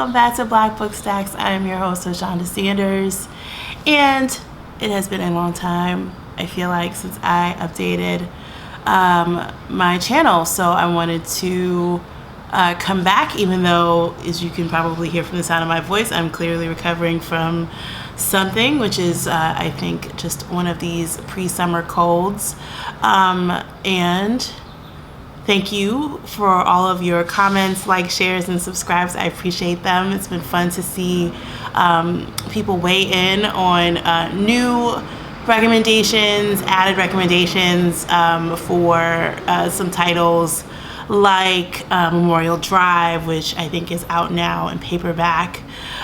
welcome back to Black Book Stacks. I am your host, Shonda Sanders, and it has been a long time, I feel like, since I updated my channel, so I wanted to come back, even though, as you can probably hear from the sound of my voice, I'm clearly recovering from something, which is, I think, just one of these pre-summer colds, and thank you for all of your comments, likes, shares, and subscribes. I appreciate them. It's been fun to see people weigh in on new recommendations, added recommendations for some titles like Memorial Drive, which I think is out now in paperback.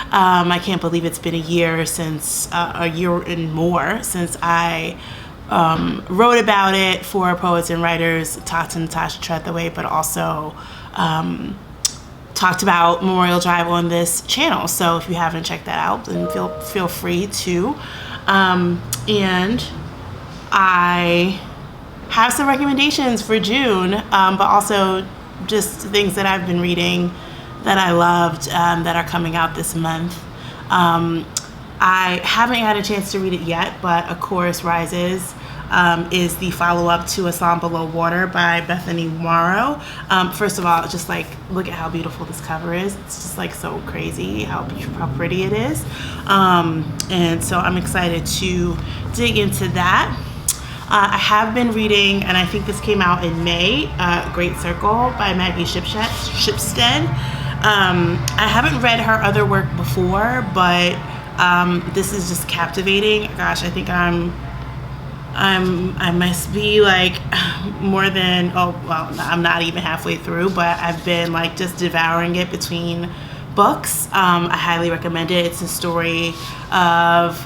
I can't believe it's been a year and more since I wrote about it for Poets and Writers, talked to Natasha Trethewey, but also talked about Memorial Drive on this channel. So if you haven't checked that out, then feel free to. And I have some recommendations for June, but also just things that I've been reading that I loved that are coming out this month. I haven't had a chance to read it yet, but A Chorus Rises is the follow-up to A Psalm Below Water by Bethany Morrow. First of all, just like, look at how beautiful this cover is. It's just like so crazy how pretty it is. And so I'm excited to dig into that. I have been reading, and I think this came out in May, Great Circle by Maggie Shipstead. I haven't read her other work before, but this is just captivating. Gosh, I think I must be like more than, I'm not even halfway through, but I've been like just devouring it between books. I highly recommend it. It's a story of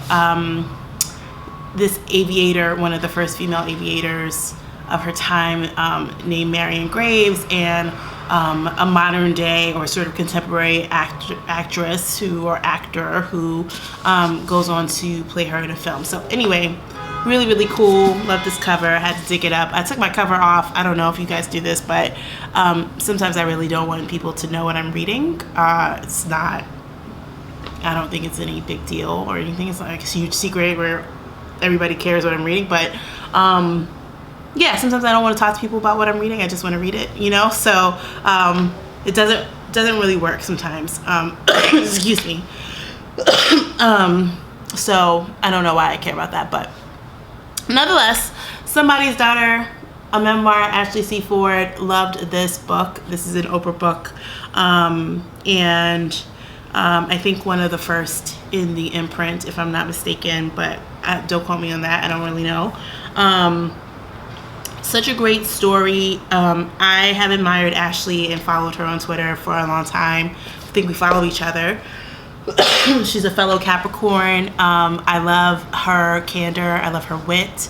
this aviator, one of the first female aviators of her time, named Marion Graves, and a modern day or sort of contemporary actress or actor who goes on to play her in a film. So anyway, really, really cool. Love this cover. I had to dig it up. I took my cover off. I don't know if you guys do this, but sometimes I really don't want people to know what I'm reading. It's not, I don't think it's any big deal or anything. It's like a huge secret where everybody cares what I'm reading, but yeah, sometimes I don't want to talk to people about what I'm reading. I just want to read it, you know? So it doesn't really work sometimes. Excuse me. So I don't know why I care about that, but nonetheless, Somebody's Daughter, a memoir. Ashley C. Ford loved this book. This is an Oprah book, and I think one of the first in the imprint, if I'm not mistaken, but don't quote me on that. I don't really know. Such a great story. I have admired Ashley and followed her on Twitter for a long time. I think we follow each other. She's a fellow Capricorn. I love her candor. I love her wit.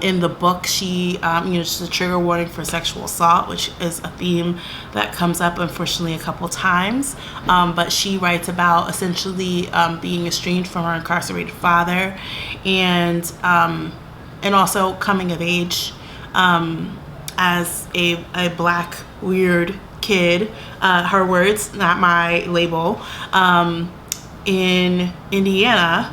In the book, she, just a trigger warning for sexual assault, which is a theme that comes up, unfortunately, a couple times. But she writes about essentially being estranged from her incarcerated father, and also coming of age as a black weird kid, her words, not my label, in Indiana,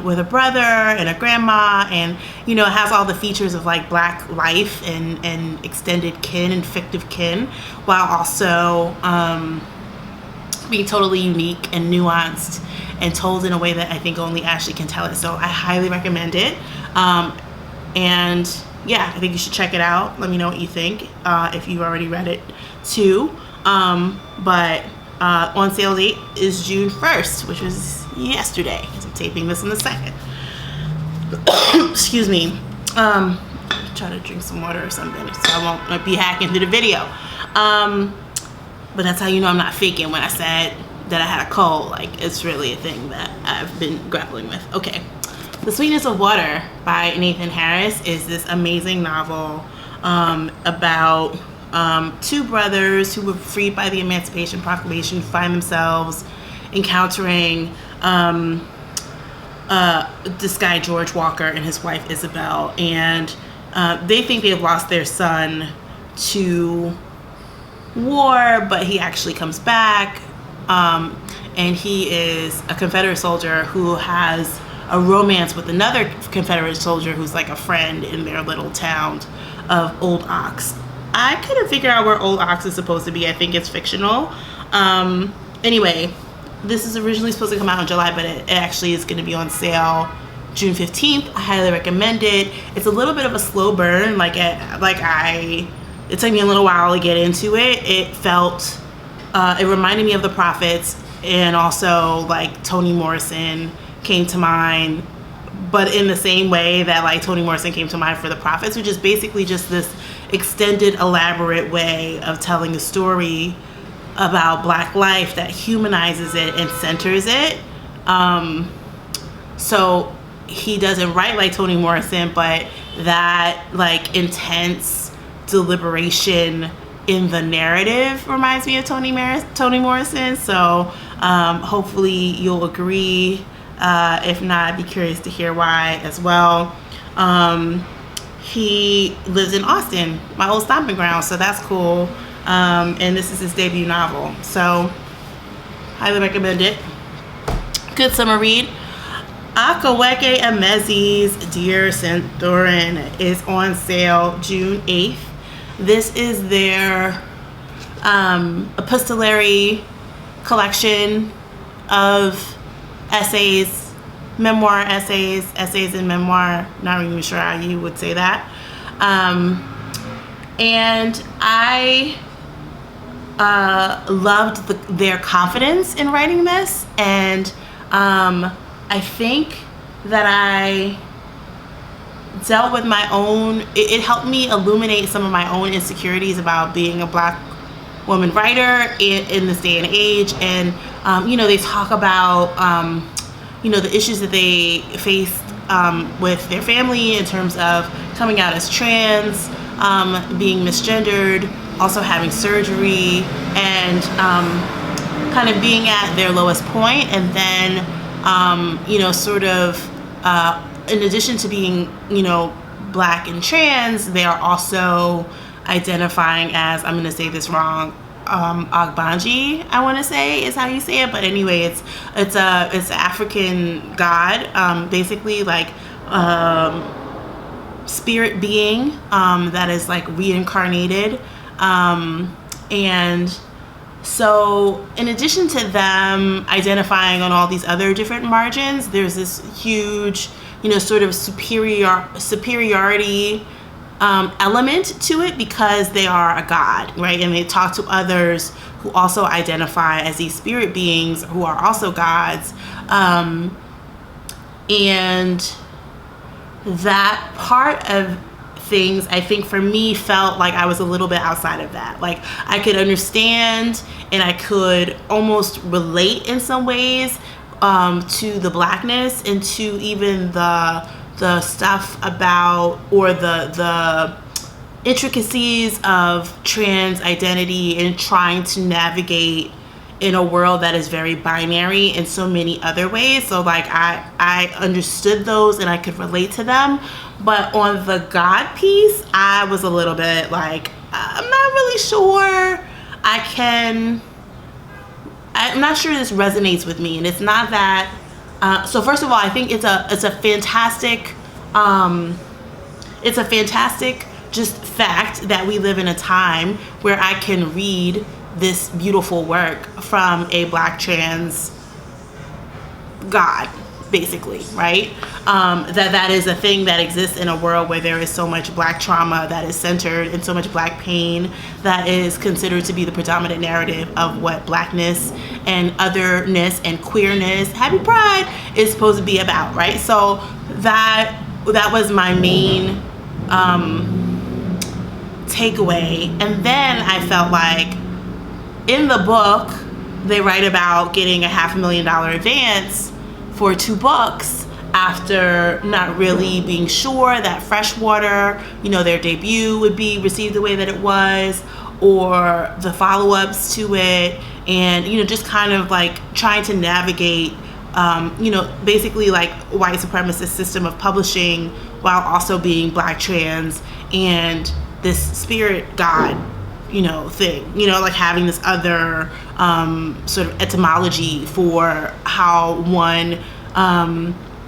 with a brother and a grandma, and it has all the features of like black life and extended kin and fictive kin, while also being totally unique and nuanced and told in a way that I think only Ashley can tell it. So I highly recommend it, and yeah, I think you should check it out. Let me know what you think, if you've already read it too. But on sale date is June 1st, which was yesterday, because I'm taping this on the 2nd. Excuse me. Try to drink some water or something so I won't be hacking through the video. But that's how you know I'm not faking when I said that I had a cold. Like, it's really a thing that I've been grappling with. Okay. The Sweetest of Water by Nathan Harris is this amazing novel about two brothers who were freed by the Emancipation Proclamation find themselves encountering this guy George Walker and his wife Isabel, and they think they have lost their son to war, but he actually comes back. And he is a Confederate soldier who has a romance with another Confederate soldier who's like a friend in their little town of Old Ox. I couldn't figure out where Old Ox is supposed to be. I think it's fictional. Anyway, this is originally supposed to come out in July, but it actually is going to be on sale June 15th. I highly recommend it. It's a little bit of a slow burn. It took me a little while to get into it. It reminded me of The Prophets, and also like Toni Morrison came to mind, but in the same way that like Toni Morrison came to mind for The Prophets, which is basically just this extended, elaborate way of telling a story about Black life that humanizes it and centers it. So he doesn't write like Toni Morrison, but that like intense deliberation in the narrative reminds me of Toni Morrison. So hopefully you'll agree. If not, I'd be curious to hear why as well. He lives in Austin, my old stomping ground, so that's cool. And this is his debut novel, so highly recommend it. Good summer read. Akwaeke Emezi's Dear Senthuran is on sale June 8th. This is their epistolary collection of essays, essays and memoir. Not even sure how you would say that. And I loved their confidence in writing this, and I think that I dealt with my own, it helped me illuminate some of my own insecurities about being a Black woman writer in this day and age. And they talk about the issues that they faced with their family in terms of coming out as trans, being misgendered, also having surgery, and kind of being at their lowest point. And then in addition to being Black and trans, they are also identifying as, I'm going to say this wrong, Agbanji, I want to say is how you say it, but anyway, it's an African god, basically like spirit being that is like reincarnated, and so in addition to them identifying on all these other different margins, there's this huge sort of superiority element to it, because they are a god, right? And they talk to others who also identify as these spirit beings who are also gods, and that part of things, I think for me, felt like I was a little bit outside of that. Like I could understand and I could almost relate in some ways to the Blackness and to even the stuff about, or the intricacies of trans identity and trying to navigate in a world that is very binary in so many other ways. So like I understood those and I could relate to them, but on the God piece, I was a little bit like, I'm not really sure I'm not sure this resonates with me. And it's not that so first of all, I think it's a fantastic just fact that we live in a time where I can read this beautiful work from a Black trans god, basically, right? That is a thing that exists in a world where there is so much Black trauma that is centered, and so much Black pain that is considered to be the predominant narrative of what Blackness and otherness and queerness, happy Pride, is supposed to be about, right? So that was my main takeaway. And then I felt like in the book they write about getting a $500,000 advance for 2 books after not really being sure that Freshwater, their debut would be received the way that it was, or the follow-ups to it, and just kind of like trying to navigate basically like white supremacist system of publishing while also being Black trans and this spirit god thing, like having this other sort of etymology for how one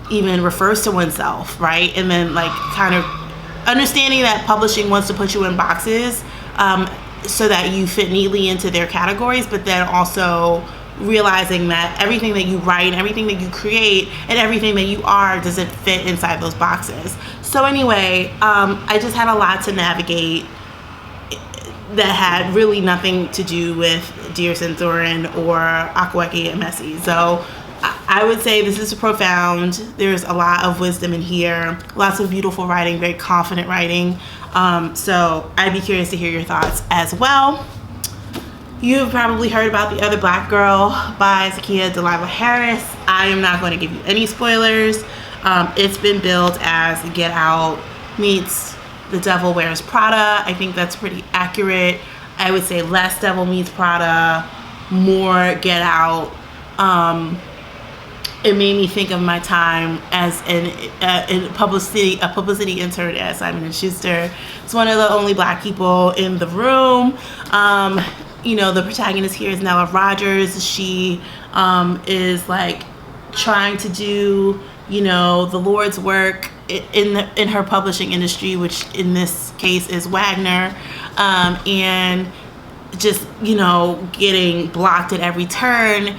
even refers to oneself, right? And then like kind of understanding that publishing wants to put you in boxes so that you fit neatly into their categories, but then also realizing that everything that you write, everything that you create, and everything that you are doesn't fit inside those boxes. So anyway, I just had a lot to navigate that had really nothing to do with Dear Senthuran or Akwaeke and Emezi. So I would say this is profound. There's a lot of wisdom in here, lots of beautiful writing, very confident writing. So I'd be curious to hear your thoughts as well. You've probably heard about The Other Black Girl by Zakiya Dalila Harris. I am not going to give you any spoilers. It's been billed as Get Out meets The Devil Wears Prada. I think that's pretty accurate. I would say less Devil Meets Prada, more Get Out. It made me think of my time as a publicity intern at Simon & Schuster. It's one of the only black people in the room. The protagonist here is Nella Rogers. She is like trying to do, the Lord's work in her publishing industry, which in this case is Wagner, and just getting blocked at every turn.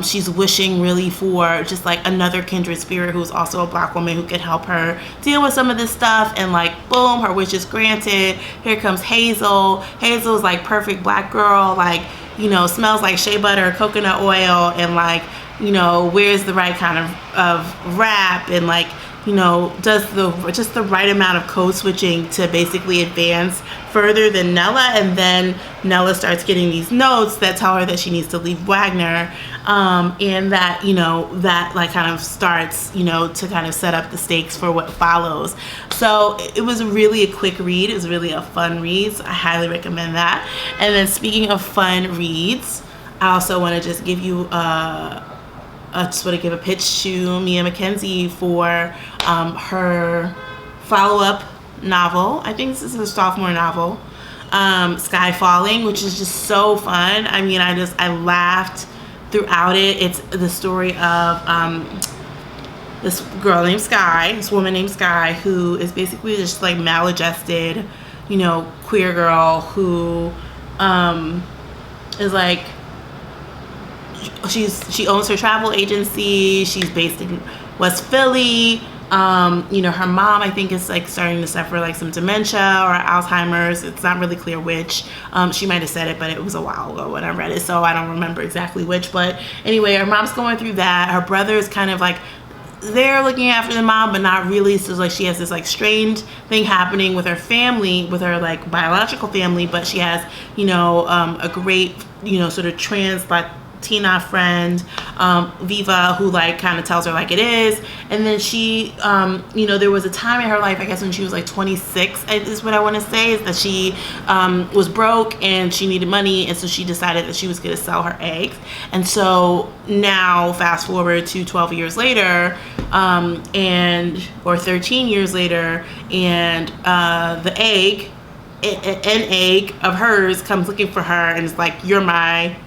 She's wishing really for just like another kindred spirit who's also a black woman who could help her deal with some of this stuff, and like boom, her wish is granted. Here comes Hazel. Hazel's like perfect black girl, like smells like shea butter, coconut oil, and like wears the right kind of wrap, and like does just the right amount of code switching to basically advance further than Nella. And then Nella starts getting these notes that tell her that she needs to leave Wagner, and that that like kind of starts to kind of set up the stakes for what follows. So it was really a quick read. It was really a fun read, so I highly recommend that. And then speaking of fun reads, I also want to just give you I just want to give a pitch to Mia McKenzie for her follow-up novel. I think this is her sophomore novel, Skye Falling, which is just so fun. I mean, I laughed throughout it. It's the story of this girl named Skye, this woman named Skye, who is basically just like maladjusted, queer girl who is like, she owns her travel agency. She's based in West Philly. Her mom, I think, is like starting to suffer like some dementia or Alzheimer's. It's not really clear which. She might have said it, but it was a while ago when I read it, so I don't remember exactly which. But anyway, her mom's going through that. Her brother is kind of like they're looking after the mom, but not really. So like she has this like strained thing happening with her family, with her like biological family, but she has a great sort of trans Latina friend, Viva, who like kind of tells her like it is. And then she there was a time in her life, I guess when she was like 26 is what I want to say, is that she was broke and she needed money, and so she decided that she was going to sell her eggs. And so now fast forward to 12 years later, or 13 years later, and the egg, an egg of hers comes looking for her and is like, you're my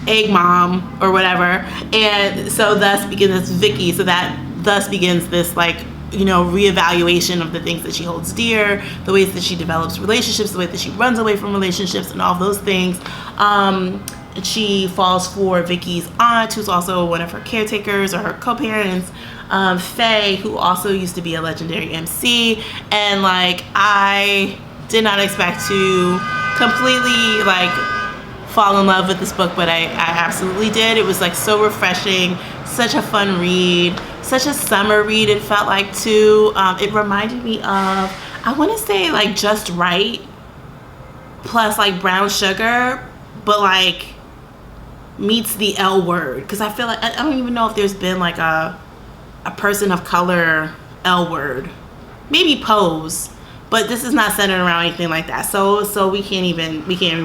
egg mom or whatever. And so thus begins Vicky. So that thus begins this like reevaluation of the things that she holds dear, the ways that she develops relationships, the way that she runs away from relationships, and all those things. She falls for Vicky's aunt, who's also one of her caretakers or her co-parents, Faye, who also used to be a legendary MC. And like I did not expect to completely like fall in love with this book, but I absolutely did. It was like so refreshing, such a fun read, such a summer read it felt like too. It reminded me of, I want to say like Just Right plus like Brown Sugar, but like meets the L Word, because I feel like I don't even know if there's been like a person of color L Word. Maybe Pose, but this is not centered around anything like that. So we can't even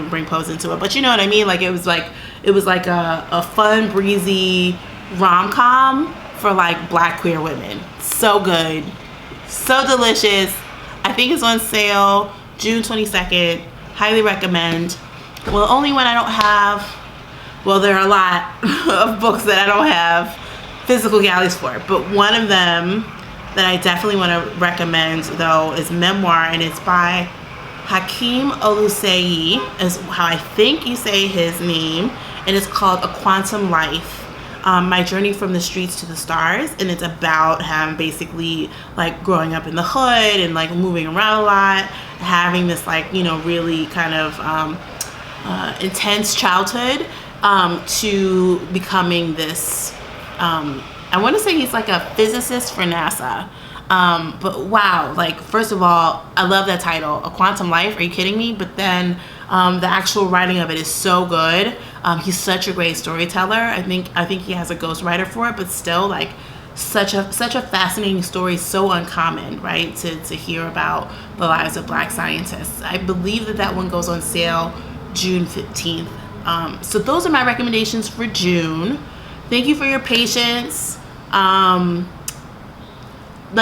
bring Pose into it. But you know what I mean? Like it was like a fun, breezy rom-com for like black queer women. So good, so delicious. I think it's on sale June 22nd. Highly recommend. Well, only when I don't have, well, there are a lot of books that I don't have physical galleys for, but one of them that I definitely want to recommend, though, is memoir, and it's by Hakeem Oluseyi, is how I think you say his name, and it's called A Quantum Life. My Journey from the Streets to the Stars, and it's about him basically like growing up in the hood and like moving around a lot, having this like, you know, really kind of intense childhood to becoming this, I want to say he's like a physicist for NASA. But wow, like, first of all, I love that title, A Quantum Life. Are you kidding me? But then the actual writing of it is so good. He's such a great storyteller. I think he has a ghostwriter for it, but still, like, such a fascinating story, so uncommon, right? To hear about the lives of Black scientists. I believe that one goes on sale June 15th. So those are my recommendations for June. Thank you for your patience. Let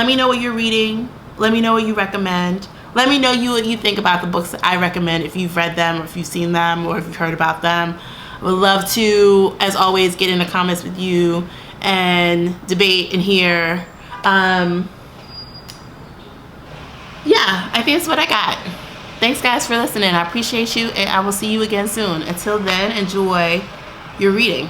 me know what you're reading. Let me know what you recommend. Let me know what you think about the books that I recommend, if you've read them, or if you've seen them, or if you've heard about them. I would love to, as always, get in the comments with you and debate and hear. Yeah, I think that's what I got. Thanks, guys, for listening. I appreciate you, and I will see you again soon. Until then, enjoy your reading.